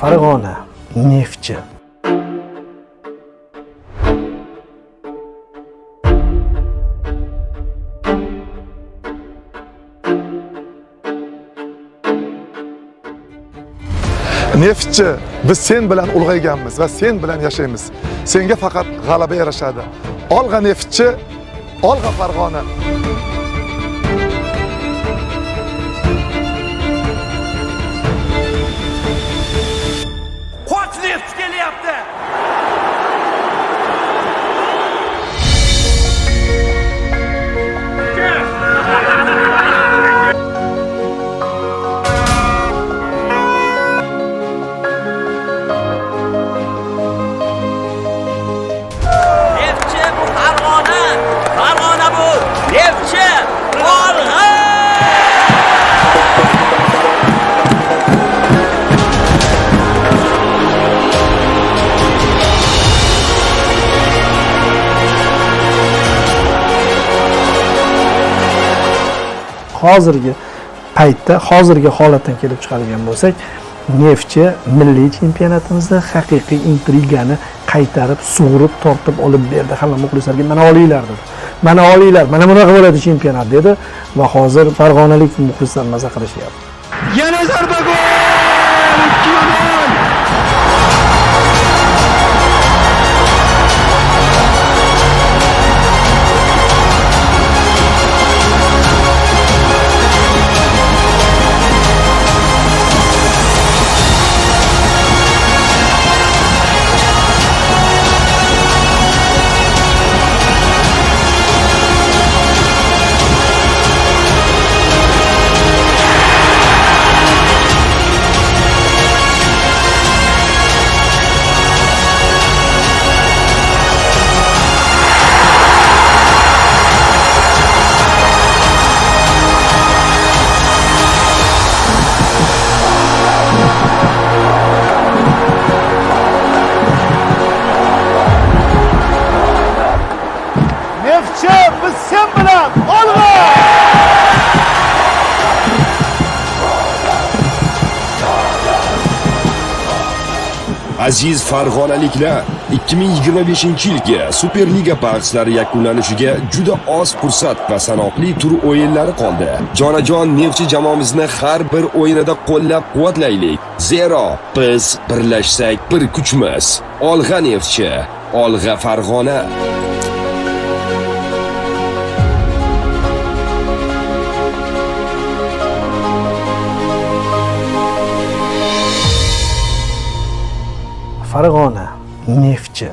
Farg'ona, Neftchi. Neftchi, biz sen bilan ulg'ayganmiz va sen bilan yashaymiz. Senga faqat g'alaba yarashadi. Olg'a Neftchi, olg'a Farg'ona. Qoch Neftchi kelyapti. Neftchi bu Farg'ona. Farg'ona bu Neftchi. Olg'a! Hozirgi paytda, hozirgi holatdan kelib chiqadigan bo'lsak, Neftchi milliy chempionatimizda haqiqiy intrigani qaytarib, sug'urib, tortib olib berdi. Hamma muxlislarga mana olinglar dedi. Mana olinglar, mana bunaqa bo'ladi chempionat dedi va hozir farg'onalik muxlislar maza qilishyapti. Yana zarba gol! 2-0! Neftchi, biz sen bilan olg'a! Aziz farg'onaliklar, 2025-yilgi Superliga bahslari yakunlanishiga juda oz fursat va sanoqli tur o'yinlari qoldi. Jonajon Neftchi jamoamizni har bir o'yinida qo'llab-quvvatlaylik. Zero biz birlashsak bir kuchmiz. Olg'a Neftchi, olg'a Farg'ona. Farg'ona, Neftchi.